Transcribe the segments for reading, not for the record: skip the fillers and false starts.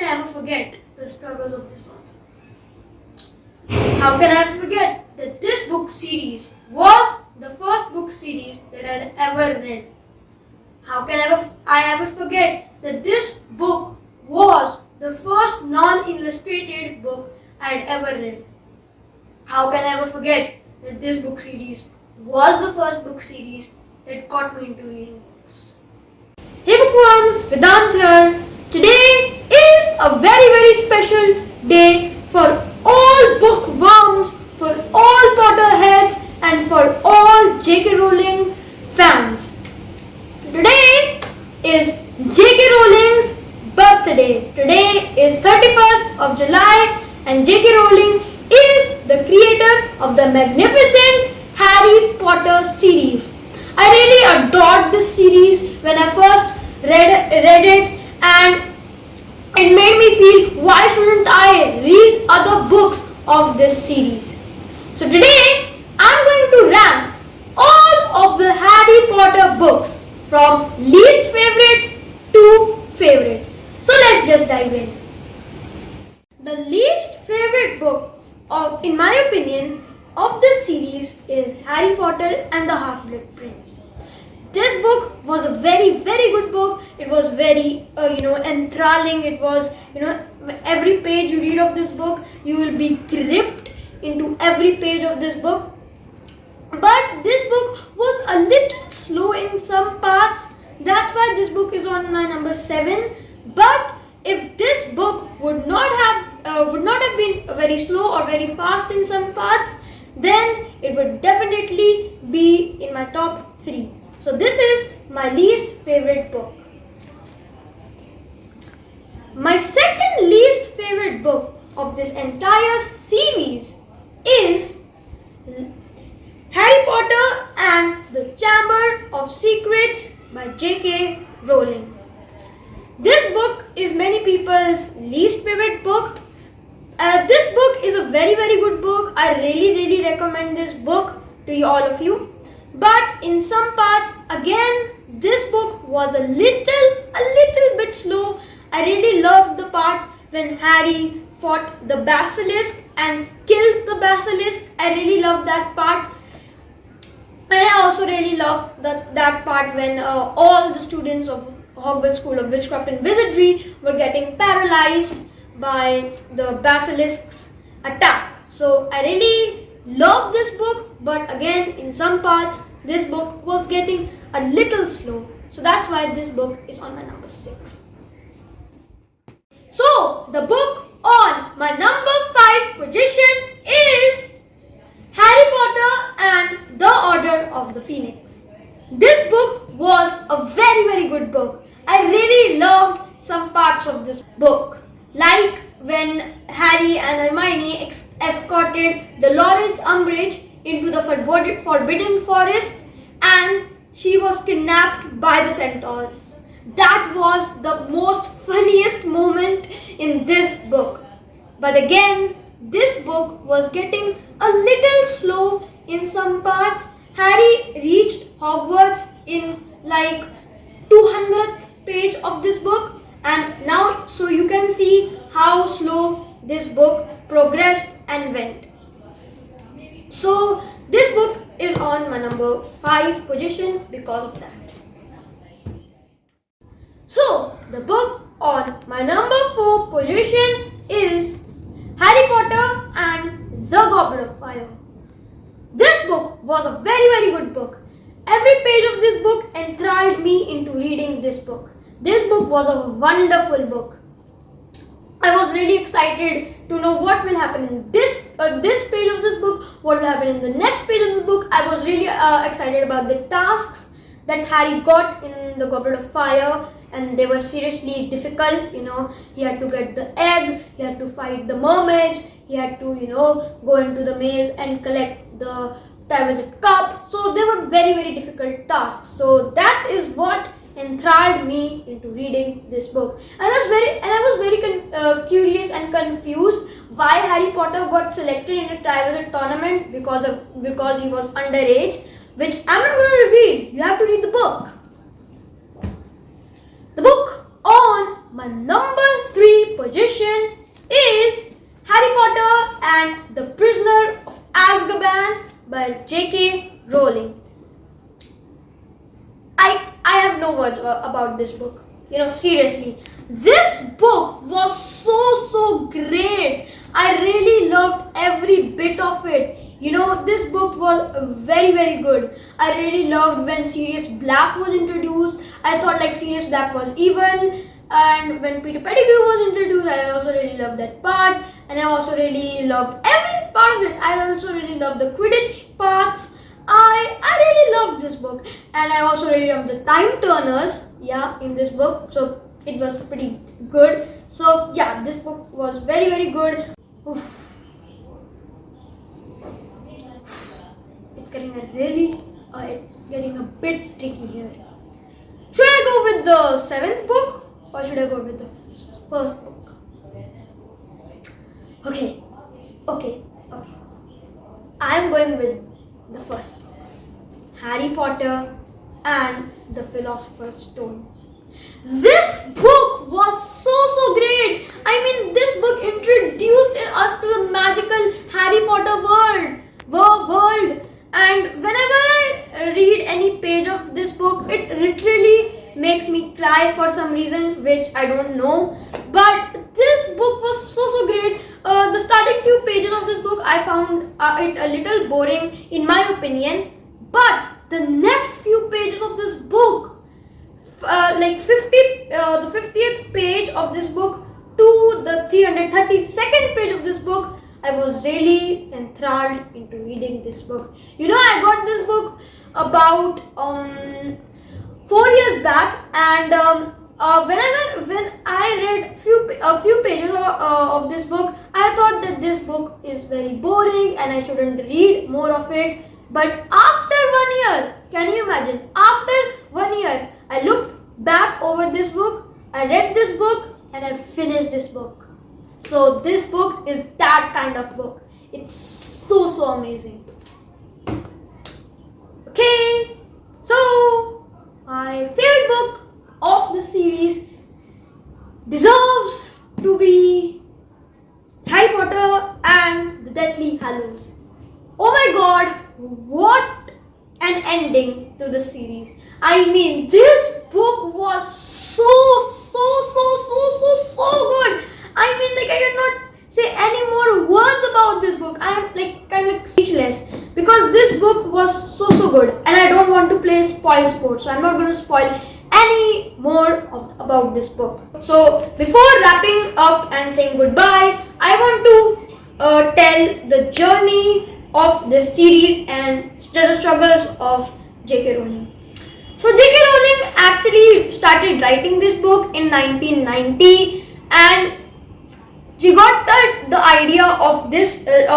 I ever forget the struggles of this author? How can I ever forget that this book series was the first book series that I had ever read? How can I ever forget that this book was the first non-illustrated book I had ever read? How can I ever forget that this book series was the first book series that got me into reading books? Hey Bookworms, Veydant here. Today is a very special day for all bookworms, for all Potterheads and for all J.K. Rowling fans. Today is J.K. Rowling's birthday. Today is 31st of July and J.K. Rowling is the creator of the magnificent Harry Potter series. I really adored this series when I first read it, and it made me feel, why shouldn't I read other books of this series? So today I'm going to rank all of the Harry Potter books from least favorite to favorite. So let's just dive in. The least favorite book in my opinion, of this series is Harry Potter and the Half-Blood Prince. This book was a very good book. It was very enthralling. It was, every page you read of this book, you will be gripped into every page of this book. But this book was a little slow in some parts. That's why this book is on my number 7. But if this book would not have been very slow or very fast in some parts, then it would definitely be in my top 3. So this is my least favorite book. My second least favorite book of this entire series is Harry Potter and the Chamber of Secrets by J.K. Rowling. This book is many people's least favorite book. This book is a very good book. I really recommend this book to all of you. But in some parts, again, this book was a little bit slow. I really loved the part when Harry fought the basilisk and killed the basilisk. I really loved that part. And I also really loved that part when all the students of Hogwarts School of Witchcraft and Wizardry were getting paralyzed by the basilisk's attack. So I really loved this book, but again, in some parts, this book was getting a little slow. So that's why this book is on my number 6. So the book on my number 5 position is Harry Potter and the Order of the Phoenix. This book was a very good book. I really loved some parts of this book, like when Harry and Hermione escorted Dolores Umbridge into the Forbidden Forest and she was kidnapped by the centaurs. That was the most funniest moment in this book. But again, this book was getting a little slow in some parts. Harry reached Hogwarts in like 200th page of this book, and now so you can see how slow this book progressed and went. So this book is on my number 5 position because of that. So the book on my number 4 position is Harry Potter and the Goblet of Fire. This book was a very good book. Every page of this book enthralled me into reading this book. This book was a wonderful book. I was really excited to know what will happen in this page of this book, what will happen in the next page of the book. I was really excited about the tasks that Harry got in the Goblet of Fire, and they were seriously difficult. He had to get the egg, he had to fight the mermaids, he had to, go into the maze and collect the Triwizard Cup. So they were very difficult tasks. So that is what enthralled me into reading this book. And I was very curious and confused why Harry Potter got selected in the Triwizard tournament because he was underage, which I'm not going to reveal. You have to read the book. The book on my number 3 position is Harry Potter and the Prisoner of Azkaban by J.K. Rowling. I have no words about this book. Seriously, this book was so great. I really loved every bit of it. This book was very good. I really loved when Sirius Black was introduced. I thought Sirius Black was evil. And when Peter Pettigrew was introduced, I also really loved that part. And I also really loved every part of it. I also really loved the Quidditch parts. I really loved this book, and I also really loved the time turners, in this book. So it was pretty good. So this book was very good. Oof. It's getting a bit tricky here. Should I go with the 7th book or should I go with the first book? Okay. I'm going with the first book, Harry Potter and the Philosopher's Stone. This book was so great. This book introduced us to the magical Harry Potter world. And whenever I read any page of this book, it literally makes me cry for some reason, which I don't know. But this book was so great. The starting few pages of this book, I found it a little boring in my opinion. But the next few pages of this book, the 50th page of this book to the 332nd page of this book, I was really enthralled into reading this book. I got this book about 4 years back, and when I read a few pages of this book, I thought that this book is very boring and I shouldn't read more of it. But after 1 year, can you imagine? After 1 year, I looked back over this book, I read this book, and I finished this book. So this book is that kind of book. It's so amazing. Okay, so my favorite book of the series deserves to be Harry Potter and the Deathly Hallows. Oh my god, what an ending to the series. This book was so good. I cannot say any more words about this book. I am kind of speechless because this book was so good, and I don't want to play spoil sport, so I'm not going to spoil any more about this book. So before wrapping up and saying goodbye, I want to tell the journey of this series and the struggles of J.K. Rowling. So J.K. Rowling actually started writing this book in 1990, and she got the idea of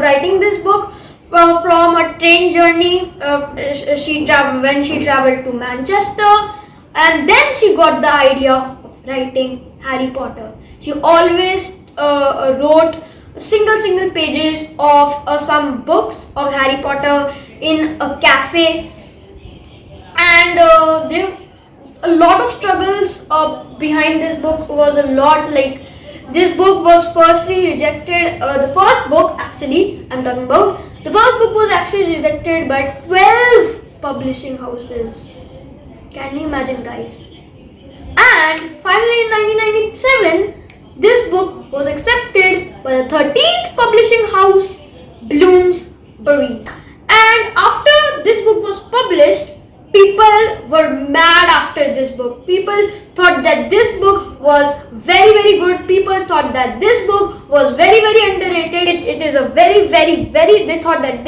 writing this book from a train journey. When she traveled to Manchester, and then she got the idea of writing Harry Potter. She always wrote single pages of some books of Harry Potter in a cafe, and there a lot of struggles behind this book. Was a lot. This book was firstly rejected. The first book was actually rejected by 12 publishing houses. Can you imagine, guys? And finally in 1997, this book was accepted by the 13th publishing house, Bloomsbury. And after this book was published, people were mad after this book. People thought that this book was very good. People thought that this book was very underrated. It is a very they thought that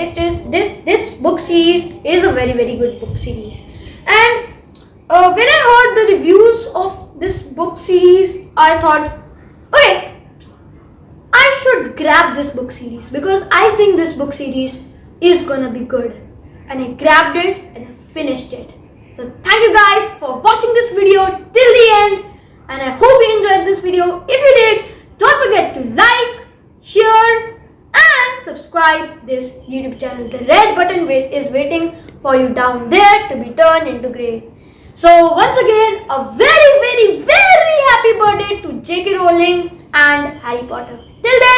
this book series is a very good book series. And when I heard the reviews of this book series, I thought, okay, I should grab this book series because I think this book series is gonna be good. And I grabbed it and I finished it. So thank you guys for watching this video till the end, and I hope you enjoyed this video. If you did, don't forget to like, share and subscribe this YouTube channel. The red button is waiting for you down there to be turned into grey. So once again, a very happy birthday to J.K. Rowling. and Harry Potter. Till then,